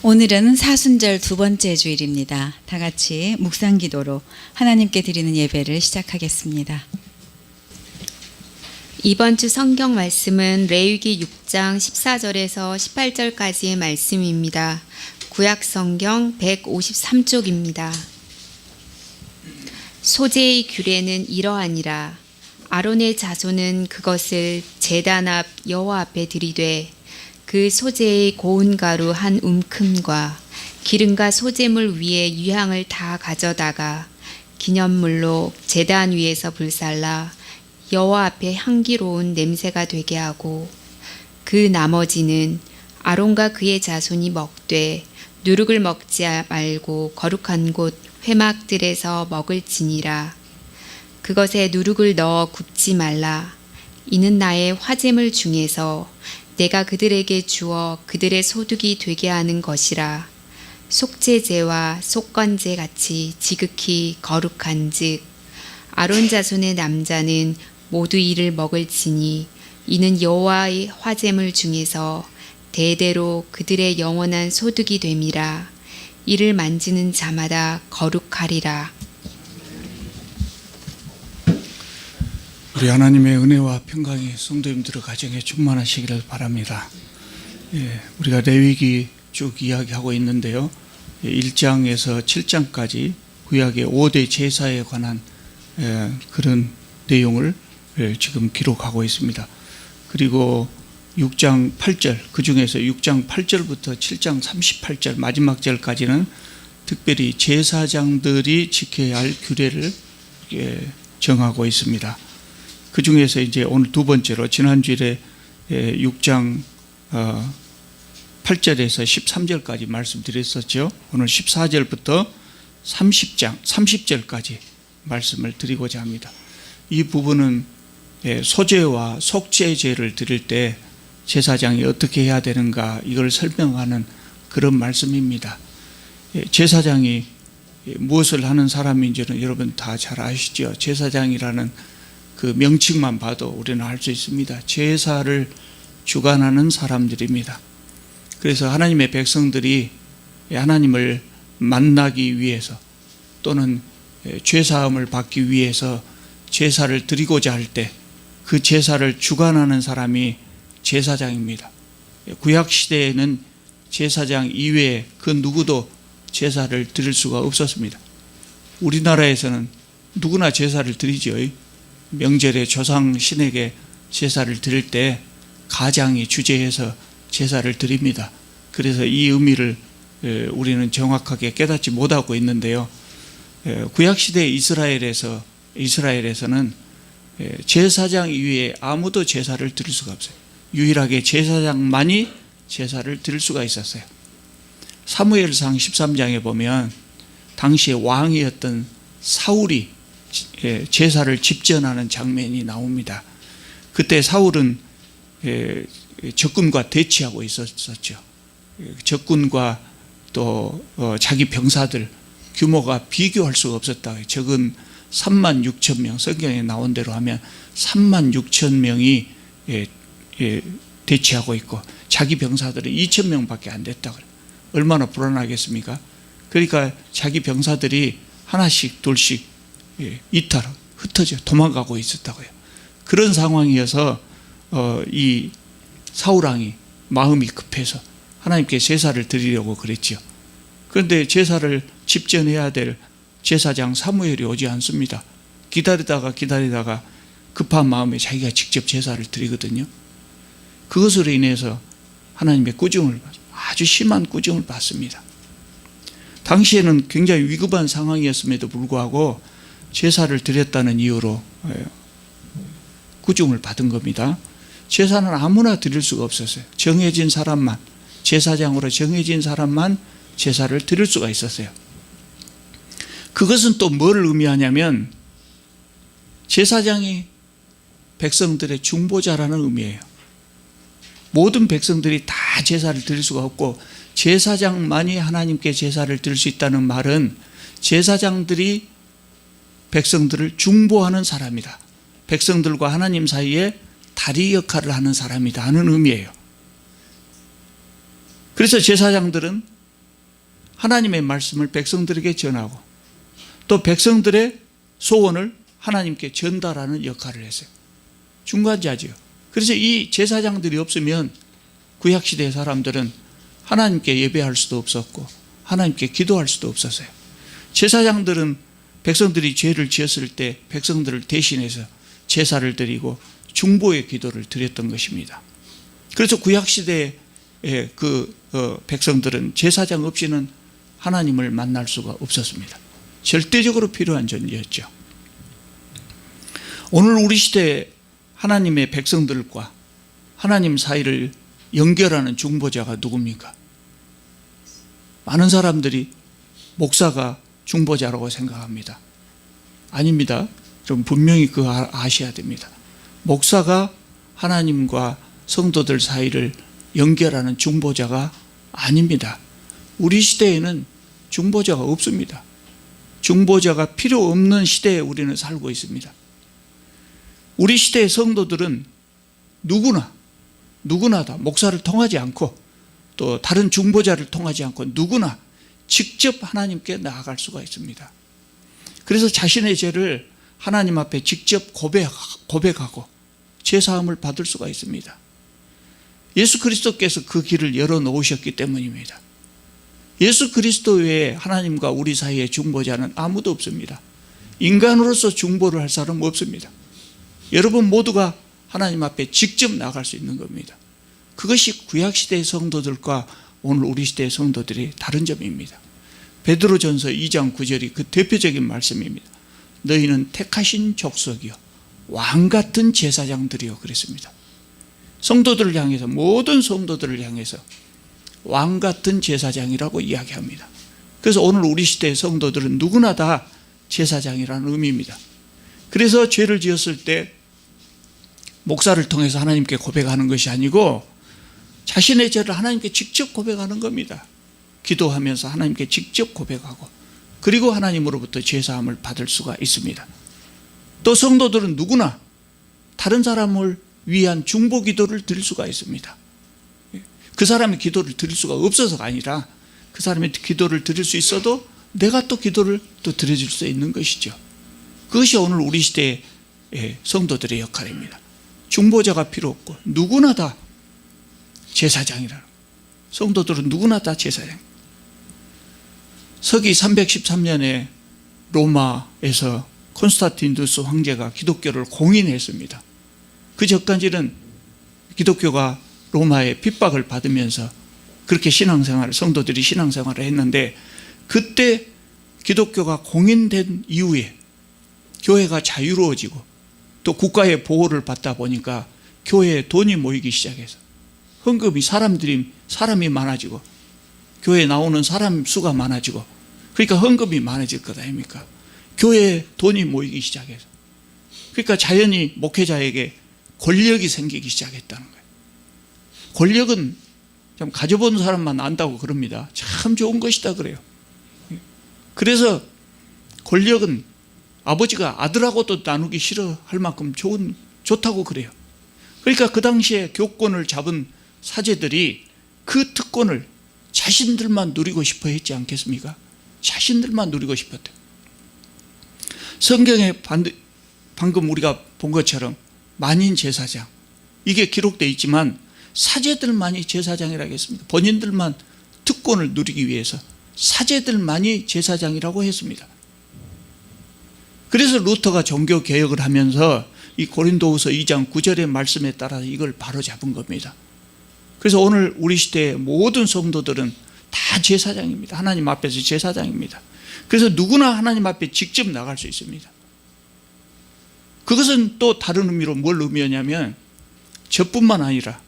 오늘은 사순절 두 번째 주일입니다. 다 같이 묵상 기도로 하나님께 드리는 예배를 시작하겠습니다. 이번 주 성경 말씀은 레위기 6장 14절에서 18절까지의 말씀입니다. 구약 성경 153쪽입니다. 소재의 규례는 이러하니라. 아론의 자손은 그것을 제단 앞 여호와 앞에 들이되 그 소재의 고운 가루 한 움큼과 기름과 소재물 위에 유향을 다 가져다가 기념물로 제단 위에서 불살라 여호와 앞에 향기로운 냄새가 되게 하고, 그 나머지는 아론과 그의 자손이 먹되 누룩을 먹지 말고 거룩한 곳 회막들에서 먹을지니라. 그것에 누룩을 넣어 굽지 말라. 이는 나의 화제물 중에서 내가 그들에게 주어 그들의 소득이 되게 하는 것이라. 속죄제와 속건제 같이 지극히 거룩한즉 아론 자손의 남자는 모두 이를 먹을지니 이는 여호와의 화제물 중에서 대대로 그들의 영원한 소득이 됨이라. 이를 만지는 자마다 거룩하리라. 우리 하나님의 은혜와 평강이 성도님들의 가정에 충만하시기를 바랍니다. 우리가 레위기 쭉 이야기하고 있는데요. 1장에서 7장까지 구약의 5대 제사에 관한 그런 내용을 지금 기록하고 있습니다. 그리고 6장 8절, 그 중에서 6장 8절부터 7장 38절 마지막 절까지는 특별히 제사장들이 지켜야 할 규례를 정하고 있습니다. 그 중에서 이제 오늘 두 번째로 지난주에 6장 8절에서 13절까지 말씀드렸었죠. 오늘 14절부터 30절까지 말씀을 드리고자 합니다. 이 부분은 소제와 속죄제를 드릴 때 제사장이 어떻게 해야 되는가, 이걸 설명하는 그런 말씀입니다. 제사장이 무엇을 하는 사람인지는 여러분 다 잘 아시죠. 제사장이라는 그 명칭만 봐도 우리는 알 수 있습니다. 제사를 주관하는 사람들입니다. 그래서 하나님의 백성들이 하나님을 만나기 위해서 또는 죄사함을 받기 위해서 제사를 드리고자 할 때 그 제사를 주관하는 사람이 제사장입니다. 구약시대에는 제사장 이외에 그 누구도 제사를 드릴 수가 없었습니다. 우리나라에서는 누구나 제사를 드리죠. 명절에 조상 신에게 제사를 드릴 때 가장이 주재해서 제사를 드립니다. 그래서 이 의미를 우리는 정확하게 깨닫지 못하고 있는데요. 구약시대 이스라엘에서는 제사장 이외에 아무도 제사를 드릴 수가 없어요. 유일하게 제사장만이 제사를 드릴 수가 있었어요. 사무엘상 13장에 보면 당시에 왕이었던 사울이 제사를 집전하는 장면이 나옵니다. 그때 사울은 적군과 대치하고 있었죠. 적군과 또 자기 병사들 규모가 비교할 수가 없었다. 적은 3만 6천 명, 성경에 나온 대로 하면 3만 6천 명이 대치하고 있고 자기 병사들은 2천 명밖에 안 됐다. 얼마나 불안하겠습니까? 그러니까 자기 병사들이 하나씩 둘씩 이탈, 흩어져 도망가고 있었다고요. 그런 상황이어서 이 사울왕이 마음이 급해서 하나님께 제사를 드리려고 그랬죠. 그런데 제사를 집전해야 될 제사장 사무엘이 오지 않습니다. 기다리다가 급한 마음에 자기가 직접 제사를 드리거든요. 그것으로 인해서 하나님의 꾸중을 아주 심한 꾸중을 받습니다. 당시에는 굉장히 위급한 상황이었음에도 불구하고 제사를 드렸다는 이유로 꾸중을 받은 겁니다. 제사는 아무나 드릴 수가 없었어요. 정해진 사람만, 제사장으로 정해진 사람만 제사를 드릴 수가 있었어요. 그것은 또 뭘 의미하냐면 제사장이 백성들의 중보자라는 의미예요. 모든 백성들이 다 제사를 드릴 수가 없고 제사장만이 하나님께 제사를 드릴 수 있다는 말은 제사장들이 백성들을 중보하는 사람이다. 백성들과 하나님 사이에 다리 역할을 하는 사람이다 하는 의미예요. 그래서 제사장들은 하나님의 말씀을 백성들에게 전하고 또 백성들의 소원을 하나님께 전달하는 역할을 했어요. 중간자지요. 그래서 이 제사장들이 없으면 구약시대 사람들은 하나님께 예배할 수도 없었고 하나님께 기도할 수도 없었어요. 제사장들은 백성들이 죄를 지었을 때 백성들을 대신해서 제사를 드리고 중보의 기도를 드렸던 것입니다. 그래서 구약시대의 백성들은 제사장 없이는 하나님을 만날 수가 없었습니다. 절대적으로 필요한 존재였죠. 오늘 우리 시대에 하나님의 백성들과 하나님 사이를 연결하는 중보자가 누굽니까? 많은 사람들이 목사가 중보자라고 생각합니다. 아닙니다. 좀 분명히 그거 아셔야 됩니다. 목사가 하나님과 성도들 사이를 연결하는 중보자가 아닙니다. 우리 시대에는 중보자가 없습니다. 중보자가 필요 없는 시대에 우리는 살고 있습니다. 우리 시대의 성도들은 누구나 다 목사를 통하지 않고 또 다른 중보자를 통하지 않고 누구나 직접 하나님께 나아갈 수가 있습니다. 그래서 자신의 죄를 하나님 앞에 직접 고백하고 죄사함을 받을 수가 있습니다. 예수 그리스도께서 그 길을 열어놓으셨기 때문입니다. 예수 그리스도 외에 하나님과 우리 사이의 중보자는 아무도 없습니다. 인간으로서 중보를 할 사람은 없습니다. 여러분 모두가 하나님 앞에 직접 나갈 수 있는 겁니다. 그것이 구약시대의 성도들과 오늘 우리 시대의 성도들이 다른 점입니다. 베드로전서 2장 9절이 그 대표적인 말씀입니다. 너희는 택하신 족속이요 왕같은 제사장들이요 그랬습니다. 성도들을 향해서, 모든 성도들을 향해서 왕같은 제사장이라고 이야기합니다. 그래서 오늘 우리 시대의 성도들은 누구나 다 제사장이라는 의미입니다. 그래서 죄를 지었을 때 목사를 통해서 하나님께 고백하는 것이 아니고 자신의 죄를 하나님께 직접 고백하는 겁니다. 기도하면서 하나님께 직접 고백하고 그리고 하나님으로부터 죄사함을 받을 수가 있습니다. 또 성도들은 누구나 다른 사람을 위한 중보 기도를 드릴 수가 있습니다. 그 사람의 기도를 드릴 수가 없어서가 아니라 그 사람의 기도를 드릴 수 있어도 내가 또 기도를 또 드려줄 수 있는 것이죠. 그것이 오늘 우리 시대의 성도들의 역할입니다. 중보자가 필요 없고 누구나 다 제사장이라는, 성도들은 누구나 다 제사장. 서기 313년에 로마에서 콘스탄티누스 황제가 기독교를 공인했습니다. 그 전까지는 기독교가 로마의 핍박을 받으면서 그렇게 성도들이 신앙생활을 했는데, 그때 기독교가 공인된 이후에 교회가 자유로워지고 또 국가의 보호를 받다 보니까 교회에 돈이 모이기 시작해서 헌금이 사람이 많아지고 교회에 나오는 사람 수가 많아지고, 그러니까 헌금이 많아질 것 아닙니까? 교회에 돈이 모이기 시작해서, 그러니까 자연히 목회자에게 권력이 생기기 시작했다는 거예요. 권력은 좀 가져본 사람만 안다고 그럽니다. 참 좋은 것이다 그래요. 그래서 권력은 아버지가 아들하고도 나누기 싫어할 만큼 좋다고 그래요. 그러니까 그 당시에 교권을 잡은 사제들이 그 특권을 자신들만 누리고 싶어 했지 않겠습니까? 자신들만 누리고 싶었대요. 성경에 방금 우리가 본 것처럼 만인 제사장, 이게 기록되어 있지만 사제들만이 제사장이라고 했습니다. 본인들만 특권을 누리기 위해서 사제들만이 제사장이라고 했습니다. 그래서 루터가 종교개혁을 하면서 이 고린도후서 2장 9절의 말씀에 따라서 이걸 바로잡은 겁니다. 그래서 오늘 우리 시대의 모든 성도들은 다 제사장입니다. 하나님 앞에서 제사장입니다. 그래서 누구나 하나님 앞에 직접 나갈 수 있습니다. 그것은 또 다른 의미로 뭘 의미하냐면, 저뿐만 아니라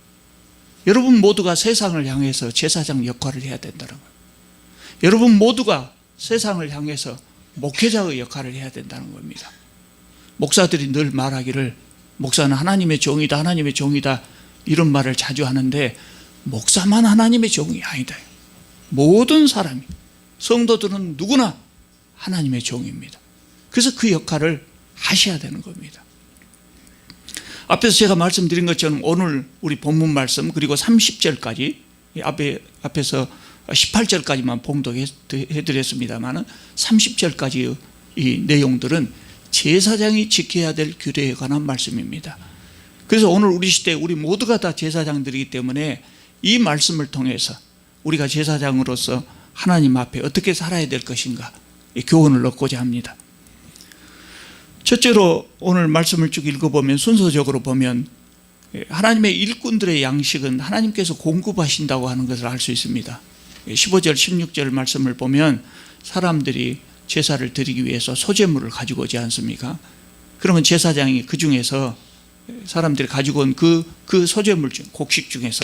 여러분 모두가 세상을 향해서 제사장 역할을 해야 된다는 거예요. 여러분 모두가 세상을 향해서 목회자의 역할을 해야 된다는 겁니다. 목사들이 늘 말하기를 목사는 하나님의 종이다, 하나님의 종이다, 이런 말을 자주 하는데 목사만 하나님의 종이 아니다. 모든 사람이, 성도들은 누구나 하나님의 종입니다. 그래서 그 역할을 하셔야 되는 겁니다. 앞에서 제가 말씀드린 것처럼 오늘 우리 본문 말씀 그리고 30절까지 앞에서 18절까지만 봉독해드렸습니다만 30절까지 이 내용들은 제사장이 지켜야 될 규례에 관한 말씀입니다. 그래서 오늘 우리 시대 우리 모두가 다 제사장들이기 때문에 이 말씀을 통해서 우리가 제사장으로서 하나님 앞에 어떻게 살아야 될 것인가 이 교훈을 얻고자 합니다. 첫째로 오늘 말씀을 쭉 읽어보면 순서적으로 보면 하나님의 일꾼들의 양식은 하나님께서 공급하신다고 하는 것을 알 수 있습니다. 15절 16절 말씀을 보면 사람들이 제사를 드리기 위해서 소제물을 가지고 오지 않습니까? 그러면 제사장이 그 중에서 사람들이 가지고 온 그 소제물 중 곡식 중에서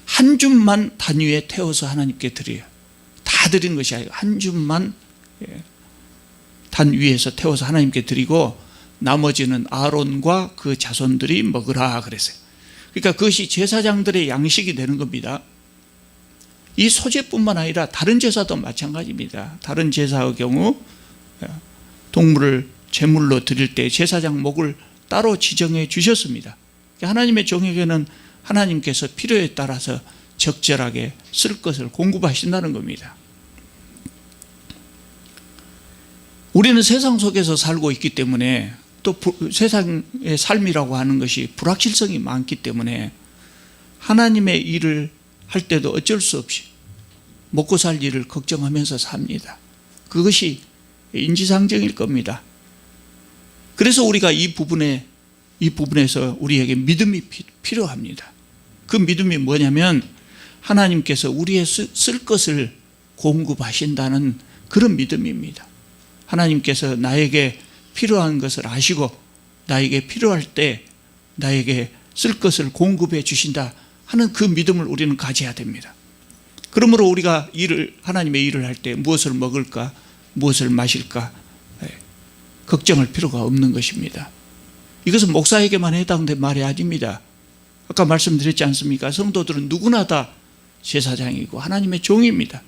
한 줌만 단위에 태워서 하나님께 드려요. 다 드린 것이 아니고 한 줌만 단 위에서 태워서 하나님께 드리고 나머지는 아론과 그 자손들이 먹으라 그랬어요. 그러니까 그것이 제사장들의 양식이 되는 겁니다. 이 소제뿐만 아니라 다른 제사도 마찬가지입니다. 다른 제사의 경우 동물을 제물로 드릴 때 제사장 목을 따로 지정해 주셨습니다. 하나님의 종에게는 하나님께서 필요에 따라서 적절하게 쓸 것을 공급하신다는 겁니다. 우리는 세상 속에서 살고 있기 때문에 또 세상의 삶이라고 하는 것이 불확실성이 많기 때문에 하나님의 일을 할 때도 어쩔 수 없이 먹고 살 일을 걱정하면서 삽니다. 그것이 인지상정일 겁니다. 그래서 우리가 이 부분에서 우리에게 믿음이 필요합니다. 그 믿음이 뭐냐면 하나님께서 우리의 쓸 것을 공급하신다는 그런 믿음입니다. 하나님께서 나에게 필요한 것을 아시고 나에게 필요할 때 나에게 쓸 것을 공급해 주신다 하는 그 믿음을 우리는 가져야 됩니다. 그러므로 우리가 하나님의 일을 할 때 무엇을 먹을까, 무엇을 마실까 걱정할 필요가 없는 것입니다. 이것은 목사에게만 해당된 말이 아닙니다. 아까 말씀드렸지 않습니까? 성도들은 누구나 다 제사장이고 하나님의 종입니다.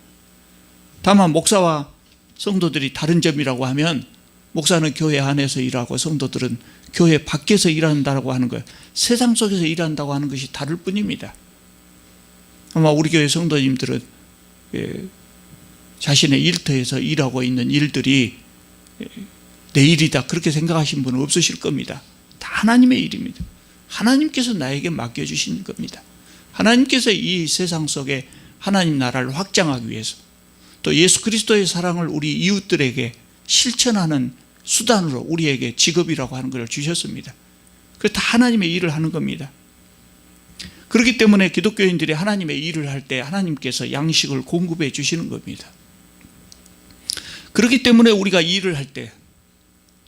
다만 목사와 성도들이 다른 점이라고 하면 목사는 교회 안에서 일하고 성도들은 교회 밖에서 일한다고 하는 것, 세상 속에서 일한다고 하는 것이 다를 뿐입니다. 아마 우리 교회 성도님들은 자신의 일터에서 일하고 있는 일들이 내 일이다 그렇게 생각하신 분은 없으실 겁니다. 다 하나님의 일입니다. 하나님께서 나에게 맡겨주신 겁니다. 하나님께서 이 세상 속에 하나님 나라를 확장하기 위해서 또 예수 그리스도의 사랑을 우리 이웃들에게 실천하는 수단으로 우리에게 직업이라고 하는 것을 주셨습니다. 그래서 다 하나님의 일을 하는 겁니다. 그렇기 때문에 기독교인들이 하나님의 일을 할 때 하나님께서 양식을 공급해 주시는 겁니다. 그렇기 때문에 우리가 일을 할 때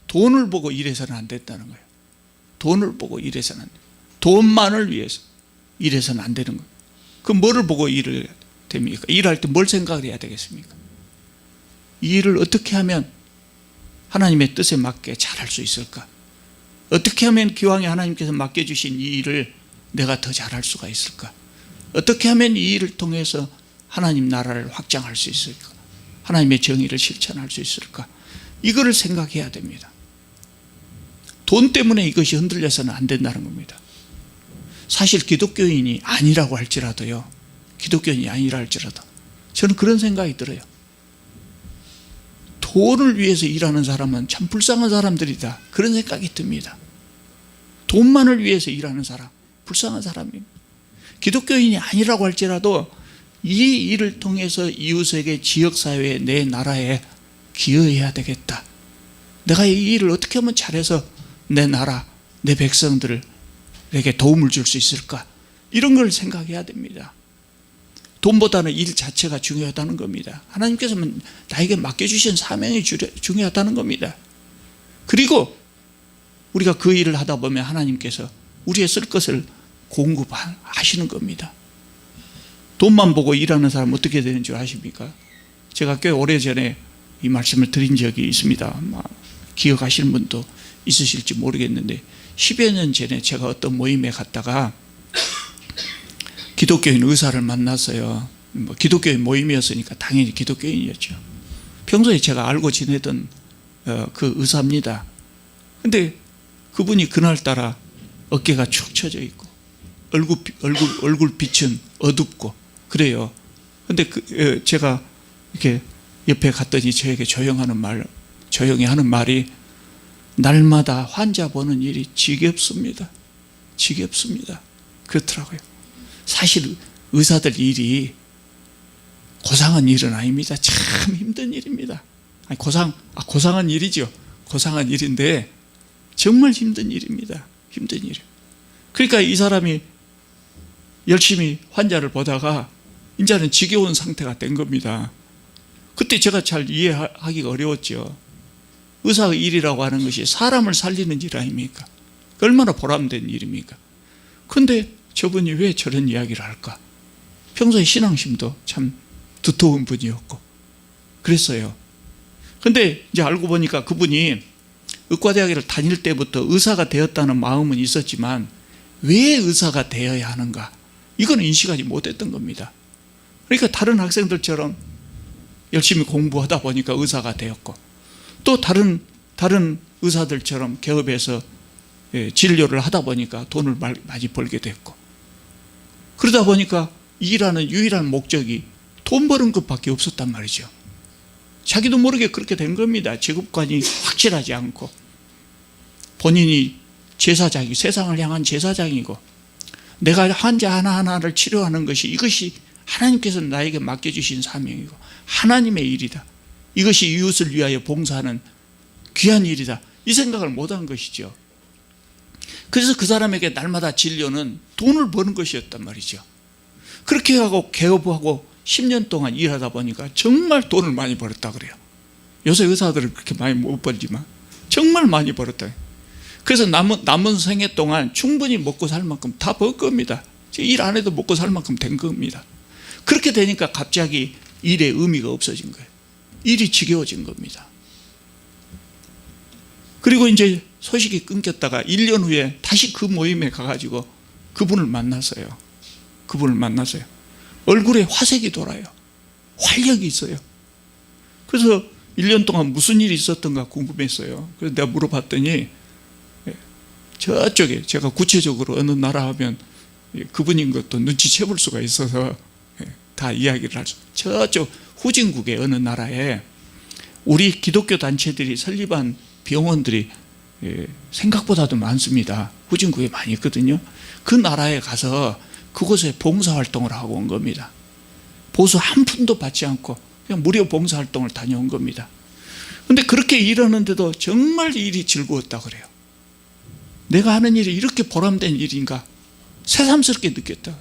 돈을 보고 일해서는 안 된다는 거예요. 돈을 보고 일해서는 안 돼요. 돈만을 위해서 일해서는 안 되는 거예요. 그럼 뭐를 보고 일을 해야 됩니까? 일할 때 뭘 생각을 해야 되겠습니까? 이 일을 어떻게 하면 하나님의 뜻에 맞게 잘할 수 있을까? 어떻게 하면 기왕에 하나님께서 맡겨주신 이 일을 내가 더 잘할 수가 있을까? 어떻게 하면 이 일을 통해서 하나님 나라를 확장할 수 있을까? 하나님의 정의를 실천할 수 있을까? 이거를 생각해야 됩니다. 돈 때문에 이것이 흔들려서는 안 된다는 겁니다. 사실 기독교인이 아니라고 할지라도요, 기독교인이 아니라 할지라도 저는 그런 생각이 들어요. 돈을 위해서 일하는 사람은 참 불쌍한 사람들이다 그런 생각이 듭니다. 돈만을 위해서 일하는 사람 불쌍한 사람입니다. 기독교인이 아니라고 할지라도 이 일을 통해서 이웃에게 지역사회에 내 나라에 기여해야 되겠다. 내가 이 일을 어떻게 하면 잘해서 내 나라 내 백성들에게 도움을 줄 수 있을까? 이런 걸 생각해야 됩니다. 돈보다는 일 자체가 중요하다는 겁니다. 하나님께서 나에게 맡겨주신 사명이 중요하다는 겁니다. 그리고 우리가 그 일을 하다 보면 하나님께서 우리의 쓸 것을 공급하시는 겁니다. 돈만 보고 일하는 사람은 어떻게 되는 줄 아십니까? 제가 꽤 오래전에 이 말씀을 드린 적이 있습니다. 기억하시는 분도 있으실지 모르겠는데 10여 년 전에 제가 어떤 모임에 갔다가 기독교인 의사를 만났어요. 기독교인 모임이었으니까 당연히 기독교인이었죠. 평소에 제가 알고 지내던 그 의사입니다. 근데 그분이 그날따라 어깨가 축 처져 있고 얼굴 빛은 어둡고 그래요. 근데 제가 이렇게 옆에 갔더니 저에게 조용히 하는 말이, 날마다 환자 보는 일이 지겹습니다. 지겹습니다. 그렇더라고요. 사실 의사들 일이 고상한 일은 아닙니다. 참 힘든 일입니다. 아니, 고상한 일이죠. 고상한 일인데 정말 힘든 일입니다. 힘든 일. 그러니까 이 사람이 열심히 환자를 보다가 이제는 지겨운 상태가 된 겁니다. 그때 제가 잘 이해하기가 어려웠죠. 의사의 일이라고 하는 것이 사람을 살리는 일 아닙니까? 얼마나 보람된 일입니까? 그런데 저분이 왜 저런 이야기를 할까? 평소에 신앙심도 참 두터운 분이었고 그랬어요. 그런데 이제 알고 보니까 그분이 의과대학을 다닐 때부터 의사가 되었다는 마음은 있었지만 왜 의사가 되어야 하는가? 이거는 인식하지 못했던 겁니다. 그러니까 다른 학생들처럼 열심히 공부하다 보니까 의사가 되었고, 또 다른 의사들처럼 개업해서 진료를 하다 보니까 돈을 많이 벌게 됐고, 그러다 보니까 일하는 유일한 목적이 돈 버는 것밖에 없었단 말이죠. 자기도 모르게 그렇게 된 겁니다. 직업관이 확실하지 않고, 본인이 제사장이, 세상을 향한 제사장이고, 내가 환자 하나하나를 치료하는 이것이 하나님께서 나에게 맡겨주신 사명이고 하나님의 일이다. 이것이 이웃을 위하여 봉사하는 귀한 일이다. 이 생각을 못한 것이죠. 그래서 그 사람에게 날마다 진료는 돈을 버는 것이었단 말이죠. 그렇게 하고 개업하고 10년 동안 일하다 보니까 정말 돈을 많이 벌었다 그래요. 요새 의사들은 그렇게 많이 못 벌지만 정말 많이 벌었다. 그래서 남은 생애 동안 충분히 먹고 살 만큼 다 벌 겁니다. 일 안 해도 먹고 살 만큼 된 겁니다. 그렇게 되니까 갑자기 일의 의미가 없어진 거예요. 일이 지겨워진 겁니다. 그리고 이제 소식이 끊겼다가 1년 후에 다시 그 모임에 가가지고 그분을 만났어요. 얼굴에 화색이 돌아요. 활력이 있어요. 그래서 1년 동안 무슨 일이 있었던가 궁금했어요. 그래서 내가 물어봤더니 저쪽에, 제가 구체적으로 어느 나라 하면 그분인 것도 눈치채 볼 수가 있어서 다 이야기를 할 수, 저쪽 후진국의 어느 나라에 우리 기독교 단체들이 설립한 병원들이 생각보다도 많습니다. 후진국에 많이 있거든요. 그 나라에 가서 그곳에 봉사활동을 하고 온 겁니다. 보수 한 푼도 받지 않고 그냥 무료 봉사활동을 다녀온 겁니다. 그런데 그렇게 일하는데도 정말 일이 즐거웠다 그래요. 내가 하는 일이 이렇게 보람된 일인가 새삼스럽게 느꼈다.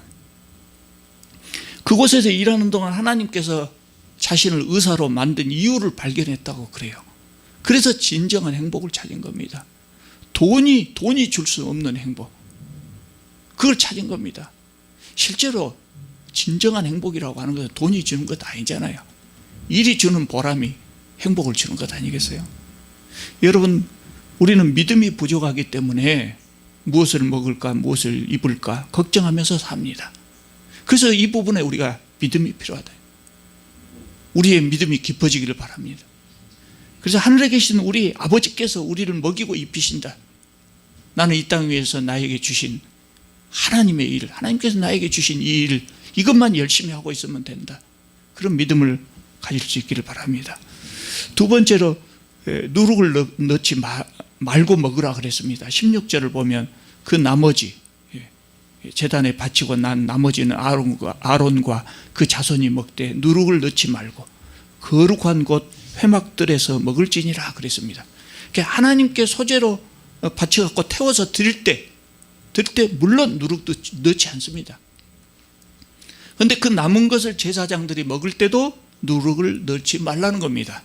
그곳에서 일하는 동안 하나님께서 자신을 의사로 만든 이유를 발견했다고 그래요. 그래서 진정한 행복을 찾은 겁니다. 돈이 줄 수 없는 행복, 그걸 찾은 겁니다. 실제로 진정한 행복이라고 하는 것은 돈이 주는 것 아니잖아요. 일이 주는 보람이 행복을 주는 것 아니겠어요? 여러분, 우리는 믿음이 부족하기 때문에 무엇을 먹을까, 무엇을 입을까 걱정하면서 삽니다. 그래서 이 부분에 우리가 믿음이 필요하다. 우리의 믿음이 깊어지기를 바랍니다. 그래서 하늘에 계신 우리 아버지께서 우리를 먹이고 입히신다. 나는 이 땅 위에서 나에게 주신 하나님의 일, 하나님께서 나에게 주신 이 일, 이것만 열심히 하고 있으면 된다. 그런 믿음을 가질 수 있기를 바랍니다. 두 번째로 누룩을 넣지 말고 먹으라 그랬습니다. 16절을 보면 그 나머지, 제단에 바치고 난 나머지는 아론과 그 자손이 먹되 누룩을 넣지 말고 거룩한 곳 회막들에서 먹을지니라 그랬습니다. 그러니까 하나님께 소재로 바쳐갖고 태워서 드릴 때 물론 누룩도 넣지 않습니다. 그런데 그 남은 것을 제사장들이 먹을 때도 누룩을 넣지 말라는 겁니다.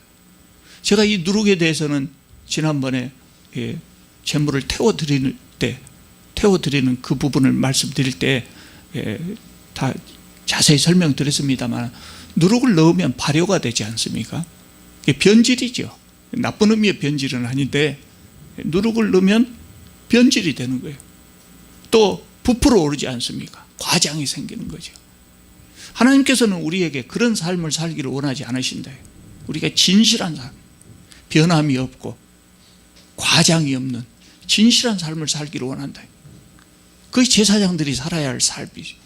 제가 이 누룩에 대해서는 지난번에 제물을 태워드리는 그 부분을 말씀드릴 때 다 자세히 설명드렸습니다만, 누룩을 넣으면 발효가 되지 않습니까? 그게 변질이죠. 나쁜 의미의 변질은 아닌데 누룩을 넣으면 변질이 되는 거예요. 또 부풀어 오르지 않습니까? 과장이 생기는 거죠. 하나님께서는 우리에게 그런 삶을 살기를 원하지 않으신다. 우리가 진실한 삶, 변함이 없고 과장이 없는 진실한 삶을 살기를 원한다. 그것이 제사장들이 살아야 할 삶이죠.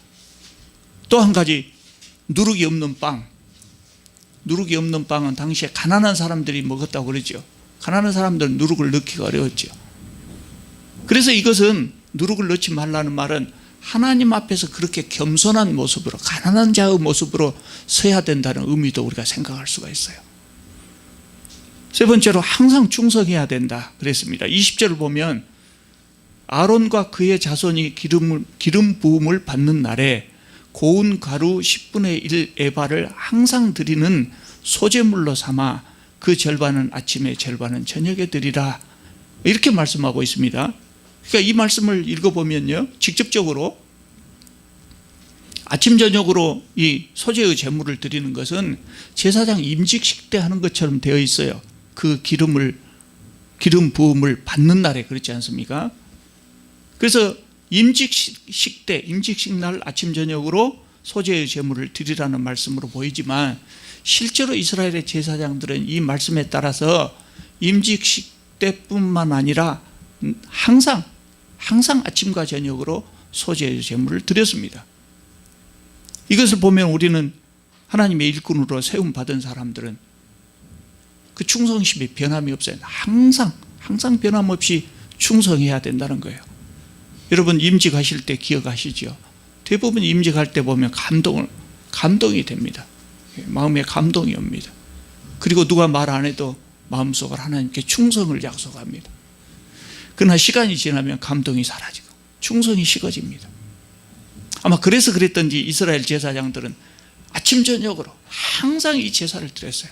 또 한 가지, 누룩이 없는 빵. 누룩이 없는 빵은 당시에 가난한 사람들이 먹었다고 그러죠. 가난한 사람들은 누룩을 넣기가 어려웠죠. 그래서 이것은 누룩을 넣지 말라는 말은 하나님 앞에서 그렇게 겸손한 모습으로, 가난한 자의 모습으로 서야 된다는 의미도 우리가 생각할 수가 있어요. 세 번째로 항상 충성해야 된다 그랬습니다. 20절을 보면 아론과 그의 자손이 기름 부음을 받는 날에 고운 가루 10분의 1 에바를 항상 드리는 소제물로 삼아 그 절반은 아침에 절반은 저녁에 드리라, 이렇게 말씀하고 있습니다. 그러니까 이 말씀을 읽어보면요, 직접적으로 아침 저녁으로 이 소제의 제물을 드리는 것은 제사장 임직식 때 하는 것처럼 되어 있어요. 그 기름 부음을 받는 날에, 그렇지 않습니까? 그래서 임직식 때, 임직식 날 아침 저녁으로 소제의 제물을 드리라는 말씀으로 보이지만, 실제로 이스라엘의 제사장들은 이 말씀에 따라서 임직식 때뿐만 아니라 항상 아침과 저녁으로 소제의 제물을 드렸습니다. 이것을 보면 우리는 하나님의 일꾼으로 세움 받은 사람들은 그 충성심이 변함이 없어요. 항상 변함없이 충성해야 된다는 거예요. 여러분 임직하실 때 기억하시죠? 대부분 임직할 때 보면 감동이 됩니다. 마음에 감동이 옵니다. 그리고 누가 말 안 해도 마음속으로 하나님께 충성을 약속합니다. 그러나 시간이 지나면 감동이 사라지고 충성이 식어집니다. 아마 그래서 그랬던지 이스라엘 제사장들은 아침 저녁으로 항상 이 제사를 드렸어요.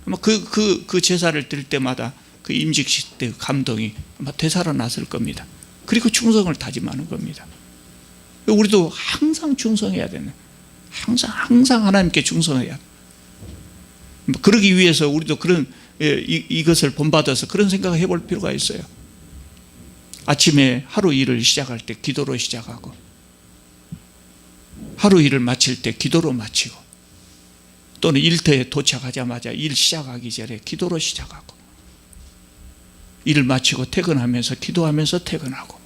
아마 그 제사를 드릴 때마다 그 임직식 때 감동이 아마 되살아났을 겁니다. 그리고 충성을 다짐하는 겁니다. 우리도 항상 충성해야 되는, 항상 하나님께 충성해야. 그러기 위해서 우리도 그런 이것을 본받아서 그런 생각을 해볼 필요가 있어요. 아침에 하루 일을 시작할 때 기도로 시작하고, 하루 일을 마칠 때 기도로 마치고, 또는 일터에 도착하자마자 일 시작하기 전에 기도로 시작하고, 일을 마치고 퇴근하면서 기도하면서 퇴근하고,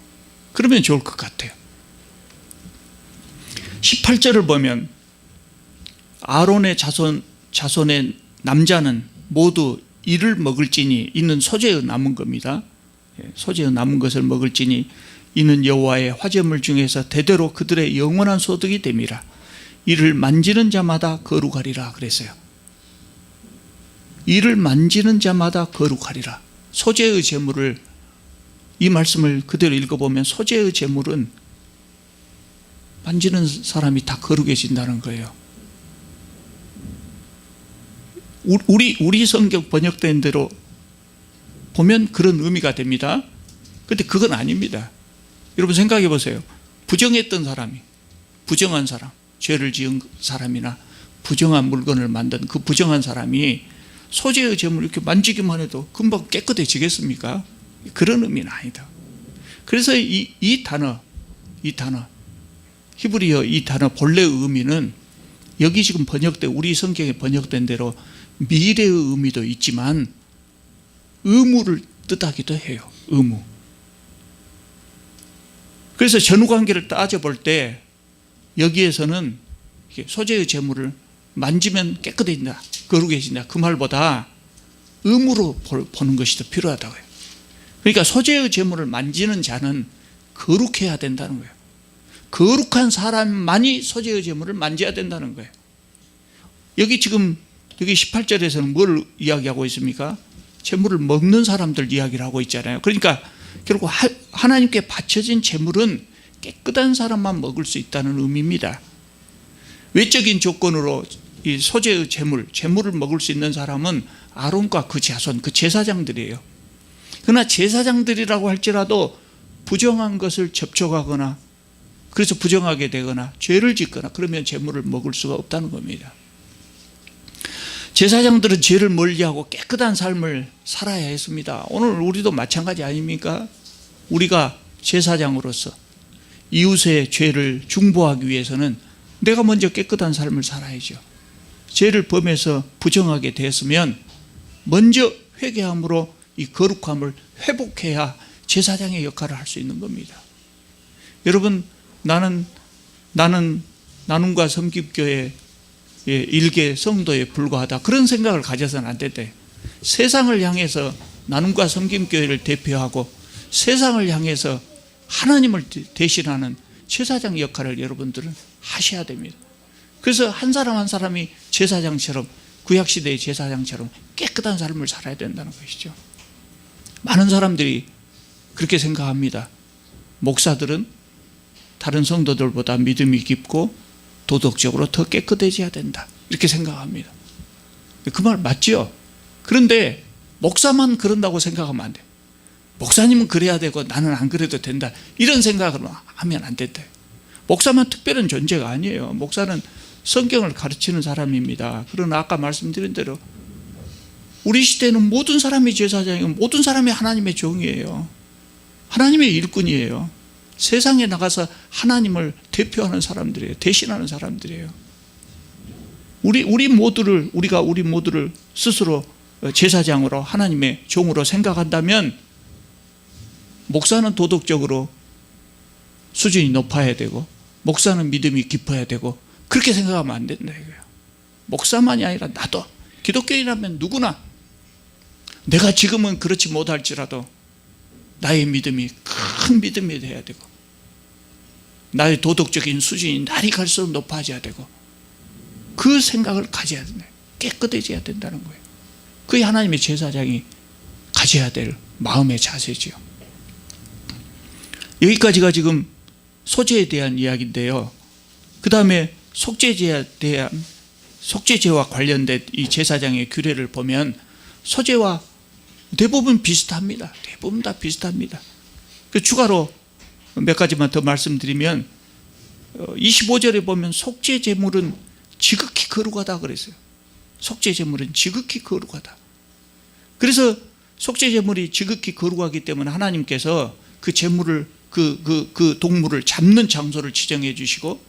그러면 좋을 것 같아요. 18절을 보면 아론의 자손의 남자는 모두 이를 먹을지니, 이는 소재의 남은 겁니다. 소재의 남은 것을 먹을지니 이는 여호와의 화제물 중에서 대대로 그들의 영원한 소득이 됨이라. 이를 만지는 자마다 거룩하리라 그랬어요. 이를 만지는 자마다 거룩하리라. 소재의 제물을, 이 말씀을 그대로 읽어보면 소재의 제물은 만지는 사람이 다 거룩해진다는 거예요. 우리 성경 번역된 대로 보면 그런 의미가 됩니다. 그런데 그건 아닙니다. 여러분 생각해 보세요. 부정했던 사람이, 부정한 사람, 죄를 지은 사람이나 부정한 물건을 만든 그 부정한 사람이 소재의 제물을 이렇게 만지기만 해도 금방 깨끗해지겠습니까? 그런 의미는 아니다. 그래서 이 단어 히브리어 이 단어 본래의 의미는 여기 지금 우리 성경에 번역된 대로 미래의 의미도 있지만 의무를 뜻하기도 해요. 의무. 그래서 전후관계를 따져볼 때 여기에서는 소재의 제물을 만지면 깨끗해진다, 거룩해진다, 그 말보다 의무로 보는 것이 더 필요하다고요. 그러니까 소재의 제물을 만지는 자는 거룩해야 된다는 거예요. 거룩한 사람만이 소재의 제물을 만져야 된다는 거예요. 여기 18절에서는 뭘 이야기하고 있습니까? 제물을 먹는 사람들 이야기를 하고 있잖아요. 그러니까 결국 하나님께 바쳐진 제물은 깨끗한 사람만 먹을 수 있다는 의미입니다. 외적인 조건으로 이 소재의 제물을 먹을 수 있는 사람은 아론과 그 자손, 그 제사장들이에요. 그러나 제사장들이라고 할지라도 부정한 것을 접촉하거나, 그래서 부정하게 되거나 죄를 짓거나 그러면 제물을 먹을 수가 없다는 겁니다. 제사장들은 죄를 멀리하고 깨끗한 삶을 살아야 했습니다. 오늘 우리도 마찬가지 아닙니까? 우리가 제사장으로서 이웃의 죄를 중보하기 위해서는 내가 먼저 깨끗한 삶을 살아야죠. 죄를 범해서 부정하게 됐으면 먼저 회개함으로 이 거룩함을 회복해야 제사장의 역할을 할 수 있는 겁니다. 여러분, 나는 나눔과 섬김교회 일개 성도에 불과하다, 그런 생각을 가져서는 안 된다. 세상을 향해서 나눔과 섬김교회를 대표하고 세상을 향해서 하나님을 대신하는 제사장 역할을 여러분들은 하셔야 됩니다. 그래서 한 사람 한 사람이 제사장처럼, 구약시대의 제사장처럼 깨끗한 삶을 살아야 된다는 것이죠. 많은 사람들이 그렇게 생각합니다. 목사들은 다른 성도들보다 믿음이 깊고 도덕적으로 더 깨끗해져야 된다, 이렇게 생각합니다. 그 말 맞죠? 그런데 목사만 그런다고 생각하면 안 돼요. 목사님은 그래야 되고 나는 안 그래도 된다, 이런 생각을 하면 안 된다. 목사만 특별한 존재가 아니에요. 목사는 성경을 가르치는 사람입니다. 그러나 아까 말씀드린 대로 우리 시대는 모든 사람이 제사장이고 모든 사람이 하나님의 종이에요. 하나님의 일꾼이에요. 세상에 나가서 하나님을 대표하는 사람들이에요. 대신하는 사람들이에요. 우리 모두를 스스로 제사장으로, 하나님의 종으로 생각한다면 목사는 도덕적으로 수준이 높아야 되고 목사는 믿음이 깊어야 되고, 그렇게 생각하면 안 된다 이거예요. 목사만이 아니라 나도, 기독교인이라면 누구나 내가 지금은 그렇지 못할지라도 나의 믿음이 큰 믿음이 돼야 되고 나의 도덕적인 수준이 날이 갈수록 높아져야 되고, 그 생각을 가져야 된다. 깨끗해져야 된다는 거예요. 그게 하나님의 제사장이 가져야 될 마음의 자세지요. 여기까지가 지금 소제에 대한 이야기인데요. 그 다음에 속죄제와 관련된 이 제사장의 규례를 보면 소제와 대부분 비슷합니다. 대부분 다 비슷합니다. 그 추가로 몇 가지만 더 말씀드리면 25절에 보면 속죄제물은 지극히 거룩하다 그랬어요. 속죄제물은 지극히 거룩하다. 그래서 속죄제물이 지극히 거룩하기 때문에 하나님께서 그 제물을 그 동물을 잡는 장소를 지정해 주시고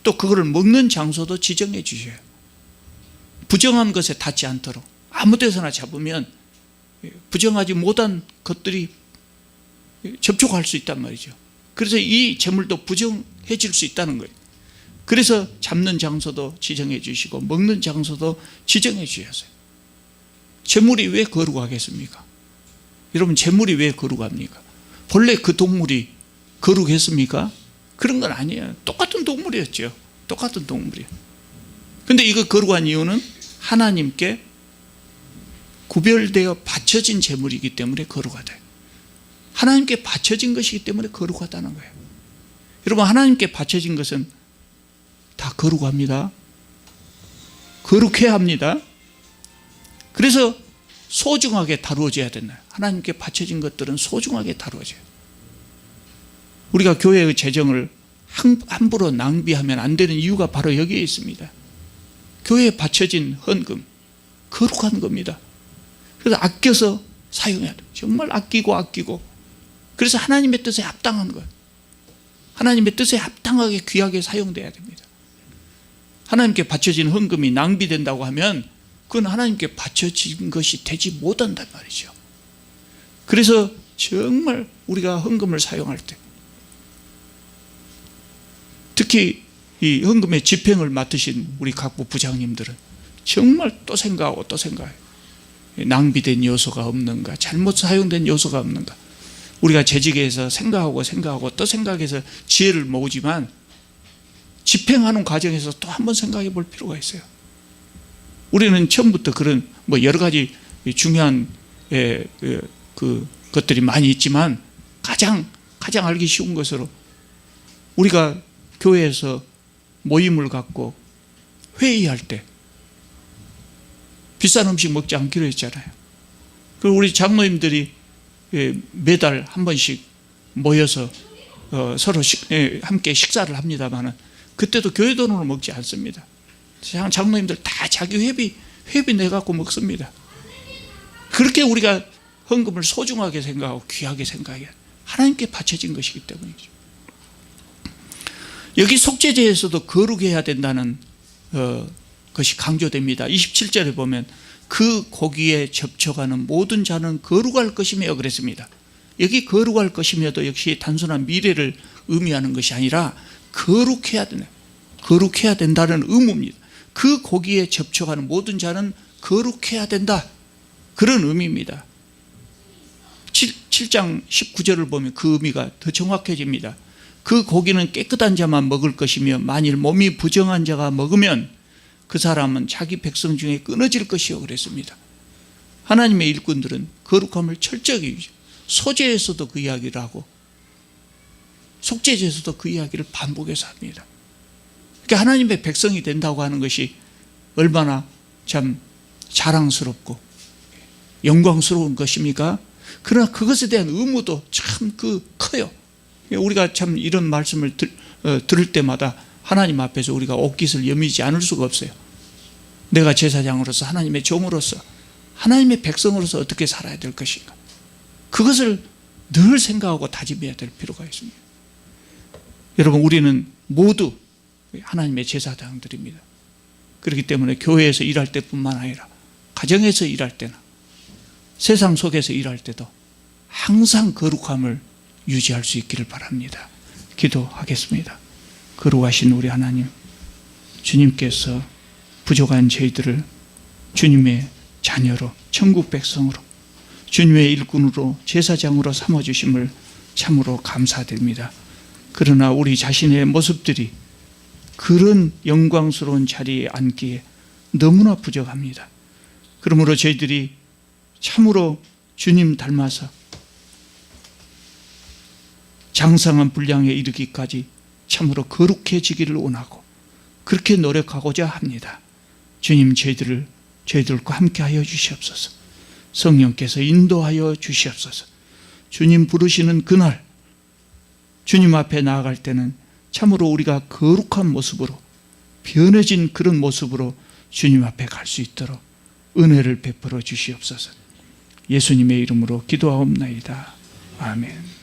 또 그거를 먹는 장소도 지정해 주셔요. 부정한 것에 닿지 않도록. 아무 데서나 잡으면 부정하지 못한 것들이 접촉할 수 있단 말이죠. 그래서 이 제물도 부정해질 수 있다는 거예요. 그래서 잡는 장소도 지정해 주시고 먹는 장소도 지정해 주셨어요. 제물이 왜 거룩하겠습니까? 여러분, 제물이 왜 거룩합니까? 본래 그 동물이 거룩했습니까? 그런 건 아니에요. 똑같은 동물이었죠. 똑같은 동물이에요. 근데 이거 거룩한 이유는 하나님께 구별되어 바쳐진 제물이기 때문에 거룩하다. 하나님께 바쳐진 것이기 때문에 거룩하다는 거예요. 여러분, 하나님께 바쳐진 것은 다 거룩합니다. 거룩해야 합니다. 그래서 소중하게 다루어져야 된다. 하나님께 바쳐진 것들은 소중하게 다루어져요. 우리가 교회의 재정을 함부로 낭비하면 안 되는 이유가 바로 여기에 있습니다. 교회에 바쳐진 헌금, 거룩한 겁니다. 그래서 아껴서 사용해야 돼요. 정말 아끼고 그래서 하나님의 뜻에 합당한 것, 하나님의 뜻에 합당하게 귀하게 사용돼야 됩니다. 하나님께 바쳐진 헌금이 낭비된다고 하면 그건 하나님께 바쳐진 것이 되지 못한단 말이죠. 그래서 정말 우리가 헌금을 사용할 때, 특히 이 헌금의 집행을 맡으신 우리 각부 부장님들은 정말 또 생각하고 또 생각해요. 낭비된 요소가 없는가, 잘못 사용된 요소가 없는가. 우리가 재직에서 생각하고 또 생각해서 지혜를 모으지만 집행하는 과정에서 또 한번 생각해 볼 필요가 있어요. 우리는 처음부터 그런 여러 가지 중요한 것들이 많이 있지만 가장 알기 쉬운 것으로 우리가 교회에서 모임을 갖고 회의할 때 비싼 음식 먹지 않기로 했잖아요. 그리고 우리 장로님들이 매달 한 번씩 모여서 서로 함께 식사를 합니다만 그때도 교회 돈으로 먹지 않습니다. 장로님들 다 자기 회비 내갖고 먹습니다. 그렇게 우리가 헌금을 소중하게 생각하고 귀하게 생각해야 하나님께 바쳐진 것이기 때문이죠. 여기 속죄제에서도 거룩해야 된다는 것이 강조됩니다. 27절에 보면 그 고기에 접촉하는 모든 자는 거룩할 것이며 그랬습니다. 여기 거룩할 것이며도 역시 단순한 미래를 의미하는 것이 아니라 거룩해야 된다는 의무입니다. 그 고기에 접촉하는 모든 자는 거룩해야 된다. 그런 의미입니다. 7장 19절을 보면 그 의미가 더 정확해집니다. 그 고기는 깨끗한 자만 먹을 것이며 만일 몸이 부정한 자가 먹으면 그 사람은 자기 백성 중에 끊어질 것이요 그랬습니다. 하나님의 일꾼들은 거룩함을 철저히 유지. 소재에서도 그 이야기를 하고 속죄제에서도 그 이야기를 반복해서 합니다. 그러니까 하나님의 백성이 된다고 하는 것이 얼마나 참 자랑스럽고 영광스러운 것입니까? 그러나 그것에 대한 의무도 참 커요. 우리가 참 이런 말씀을 들을 때마다 하나님 앞에서 우리가 옷깃을 여미지 않을 수가 없어요. 내가 제사장으로서 하나님의 종으로서 하나님의 백성으로서 어떻게 살아야 될 것인가. 그것을 늘 생각하고 다짐해야 될 필요가 있습니다. 여러분, 우리는 모두 하나님의 제사장들입니다. 그렇기 때문에 교회에서 일할 때뿐만 아니라 가정에서 일할 때나 세상 속에서 일할 때도 항상 거룩함을 유지할 수 있기를 바랍니다. 기도하겠습니다. 거룩하신 우리 하나님, 주님께서 부족한 저희들을 주님의 자녀로, 천국 백성으로, 주님의 일꾼으로, 제사장으로 삼아주심을 참으로 감사드립니다. 그러나 우리 자신의 모습들이 그런 영광스러운 자리에 앉기에 너무나 부족합니다. 그러므로 저희들이 참으로 주님 닮아서 장성한 분량에 이르기까지 참으로 거룩해지기를 원하고 그렇게 노력하고자 합니다. 주님, 저희들과 함께하여 주시옵소서. 성령께서 인도하여 주시옵소서. 주님 부르시는 그날 주님 앞에 나아갈 때는 참으로 우리가 거룩한 모습으로, 변해진 그런 모습으로 주님 앞에 갈 수 있도록 은혜를 베풀어 주시옵소서. 예수님의 이름으로 기도하옵나이다. 아멘.